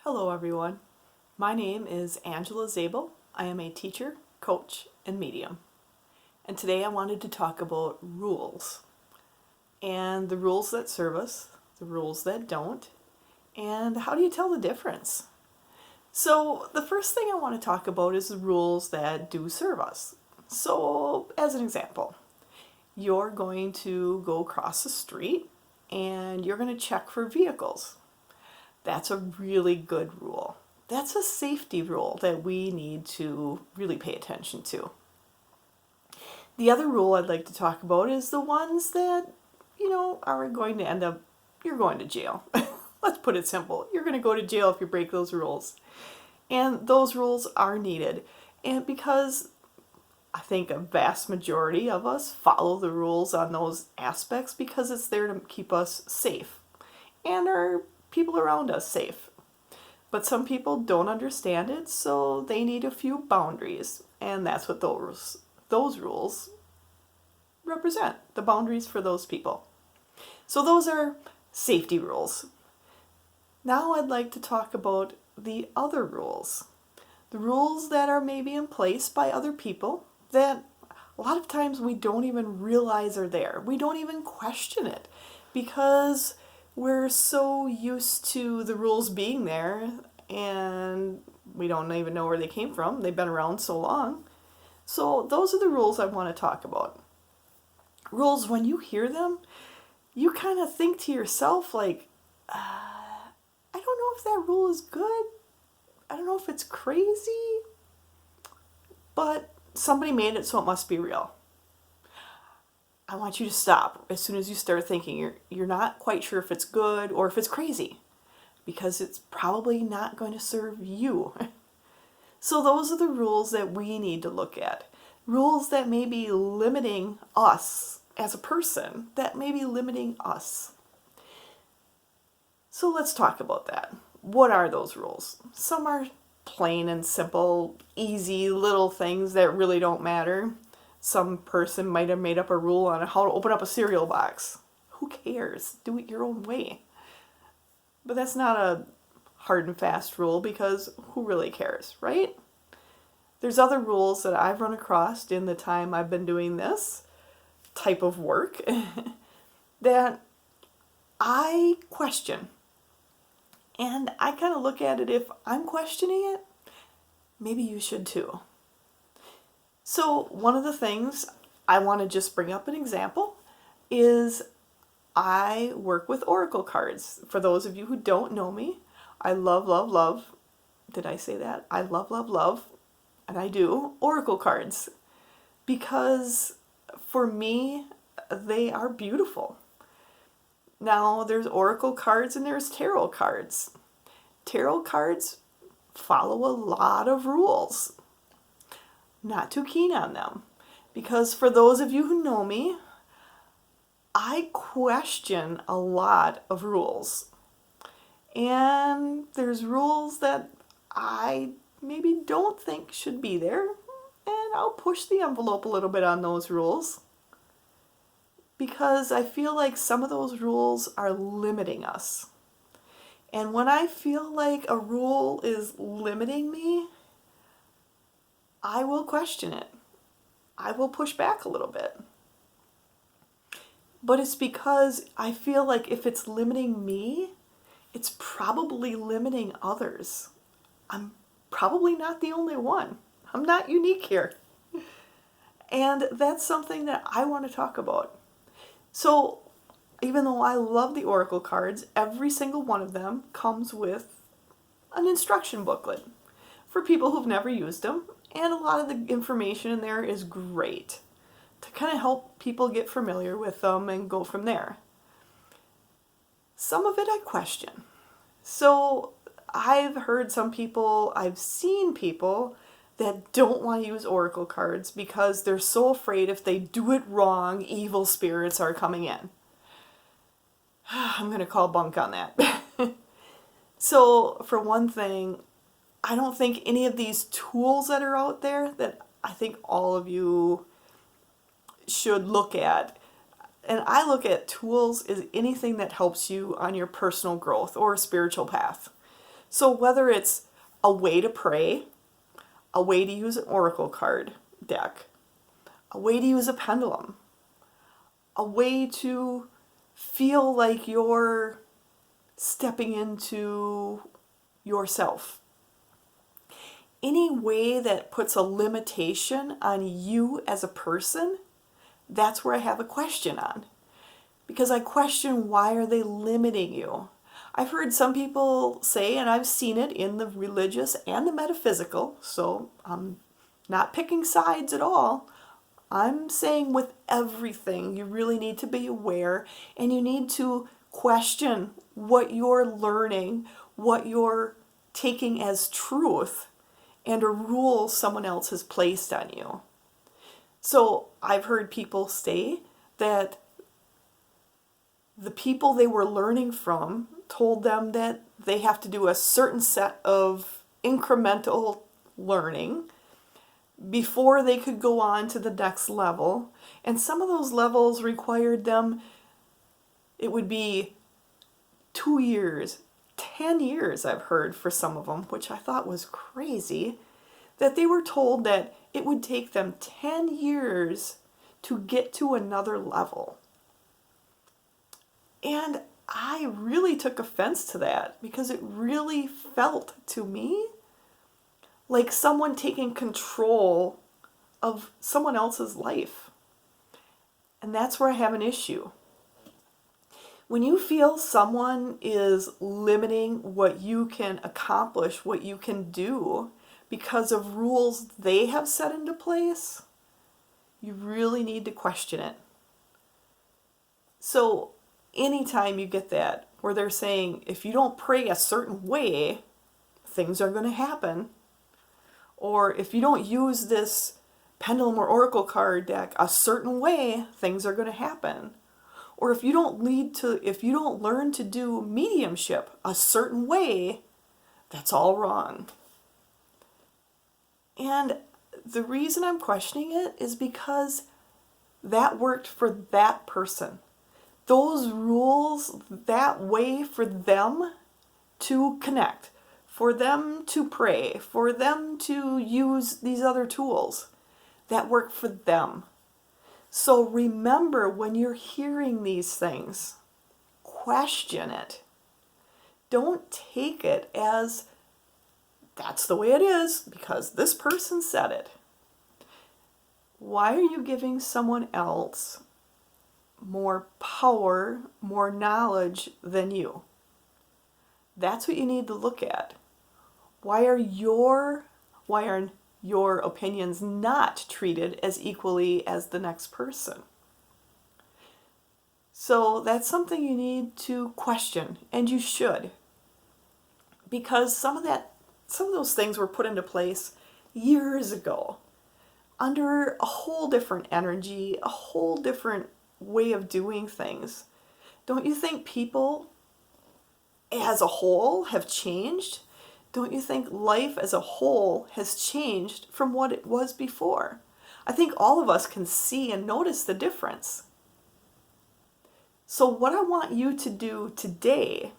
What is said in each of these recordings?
Hello everyone. My name is Angela Zabel. I am a teacher, coach, and medium. And today I wanted to talk about rules. And the rules that serve us, the rules that don't, and how do you tell the difference? So the first thing I want to talk about is the rules that do serve us. So as an example, you're going to go across the street and you're going to check for vehicles. That's a really good rule. That's a safety rule that we need to really pay attention to. The other rule I'd like to talk about is the ones that, are going to end up, you're going to jail. Let's put it simple. You're going to go to jail if you break those rules. And those rules are needed. And because I think a vast majority of us follow the rules on those aspects because it's there to keep us safe and our people around us safe. But some people don't understand it, so they need a few boundaries, and that's what those rules represent, the boundaries for those people. So those are safety rules. Now I'd like to talk about the other rules. The rules that are maybe in place by other people that a lot of times we don't even realize are there. We don't even question it because we're so used to the rules being there and we don't even know where they came from. They've been around so long. So those are the rules I want to talk about. Rules, when you hear them, you kind of think to yourself like, I don't know if that rule is good. I don't know if it's crazy, but somebody made it, so it must be real. I want you to stop as soon as you start thinking you're not quite sure if it's good or if it's crazy, because it's probably not going to serve you. So those are the rules that we need to look at. Rules that may be limiting us as a person, that may be limiting us. So let's talk about that. What are those rules? Some are plain and simple, easy little things that really don't matter. Some person might have made up a rule on how to open up a cereal box. Who cares? Do it your own way. But that's not a hard and fast rule because who really cares, right? There's other rules that I've run across in the time I've been doing this type of work that I question. And I kind of look at it, if I'm questioning it, maybe you should too. So one of the things I want to just bring up an example is I work with oracle cards. For those of you who don't know me, I love, love, love. Did I say that? I love, love, love. And I do oracle cards because for me, they are beautiful. Now there's oracle cards and there's tarot cards. Tarot cards follow a lot of rules. Not too keen on them because for those of you who know me, I question a lot of rules. And there's rules that I maybe don't think should be there, and I'll push the envelope a little bit on those rules because I feel like some of those rules are limiting us. And when I feel like a rule is limiting me, I will question it. I will push back a little bit. But it's because I feel like if it's limiting me, it's probably limiting others. I'm probably not the only one. I'm not unique here. And that's something that I want to talk about. So even though I love the oracle cards, every single one of them comes with an instruction booklet for people who've never used them. And a lot of the information in there is great to kind of help people get familiar with them and go from there. Some of it I question. So I've seen people that don't want to use oracle cards because they're so afraid if they do it wrong, evil spirits are coming in. I'm going to call bunk on that. So for one thing, I don't think any of these tools that are out there that I think all of you should look at, and I look at tools as anything that helps you on your personal growth or spiritual path. So whether it's a way to pray, a way to use an oracle card deck, a way to use a pendulum, a way to feel like you're stepping into yourself. Any way that puts a limitation on you as a person, that's where I have a question on. Because I question, why are they limiting you? I've heard some people say, and I've seen it in the religious and the metaphysical, so I'm not picking sides at all. I'm saying with everything, you really need to be aware, and you need to question what you're learning, what you're taking as truth, and a rule someone else has placed on you. So I've heard people say that the people they were learning from told them that they have to do a certain set of incremental learning before they could go on to the next level. And some of those levels required them, it would be 2 years, 10 years, I've heard for some of them, which I thought was crazy, that they were told that it would take them 10 years to get to another level. And I really took offense to that because it really felt to me like someone taking control of someone else's life. And that's where I have an issue. When you feel someone is limiting what you can accomplish, what you can do because of rules they have set into place, you really need to question it. So anytime you get that, where they're saying, if you don't pray a certain way, things are going to happen. Or if you don't use this pendulum or oracle card deck a certain way, things are going to happen. Or if you don't learn to do mediumship a certain way, that's all wrong. And the reason I'm questioning it is because that worked for that person. Those rules, that way for them to connect, for them to pray, for them to use these other tools, that work for them. So remember, when you're hearing these things, question it. Don't take it as that's the way it is because this person said it. Why are you giving someone else more power, more knowledge than you? That's what you need to look at. Why are your opinions not treated as equally as the next person? So that's something you need to question, and you should. Because some of those things were put into place years ago under a whole different energy, a whole different way of doing things. Don't you think people as a whole have changed? Don't you think life as a whole has changed from what it was before? I think all of us can see and notice the difference. So what I want you to do today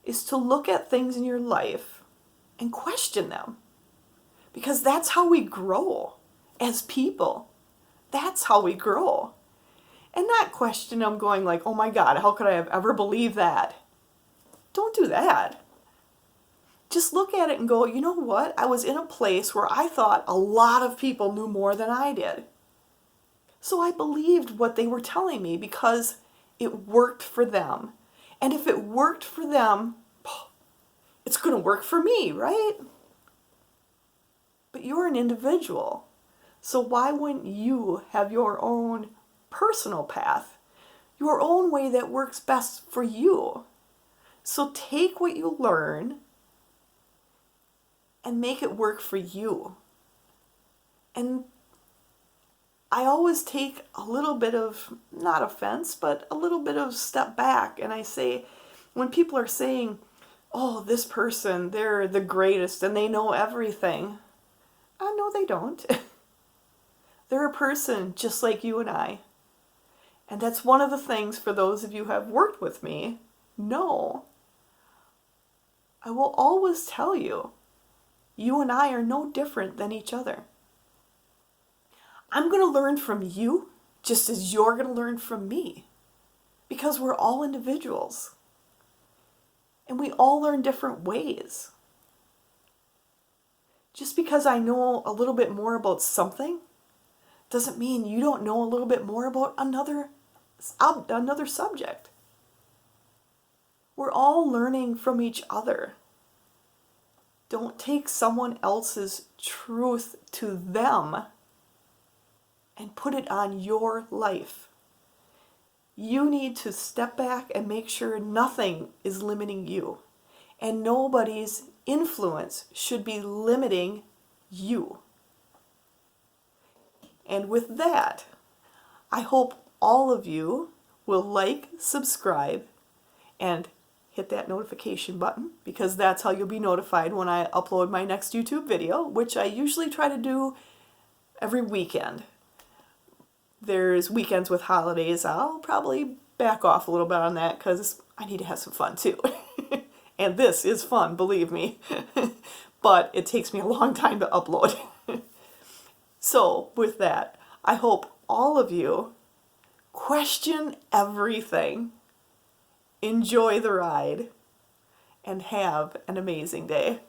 is to look at things in your life and question them. Because that's how we grow as people. That's how we grow. And not question them going like, oh my God, how could I have ever believed that? Don't do that. Just look at it and go, you know what? I was in a place where I thought a lot of people knew more than I did. So I believed what they were telling me because it worked for them. And if it worked for them, it's going to work for me, right? But you're an individual. So why wouldn't you have your own personal path, your own way that works best for you? So take what you learn and make it work for you. And I always take a little bit of, not offense, but a little bit of step back. And I say, when people are saying, oh, this person, they're the greatest and they know everything. No, they don't. They're a person just like you and I. And that's one of the things, for those of you who have worked with me, know I will always tell you, you and I are no different than each other. I'm going to learn from you just as you're going to learn from me, because we're all individuals and we all learn different ways. Just because I know a little bit more about something doesn't mean you don't know a little bit more about another subject. We're all learning from each other. Don't take someone else's truth to them and put it on your life. You need to step back and make sure nothing is limiting you. And nobody's influence should be limiting you. And with that, I hope all of you will like, subscribe, and hit that notification button, because that's how you'll be notified when I upload my next YouTube video, which I usually try to do every weekend. There's weekends with holidays. I'll probably back off a little bit on that because I need to have some fun too. And this is fun, believe me. But it takes me a long time to upload. So with that, I hope all of you question everything, enjoy the ride, and have an amazing day.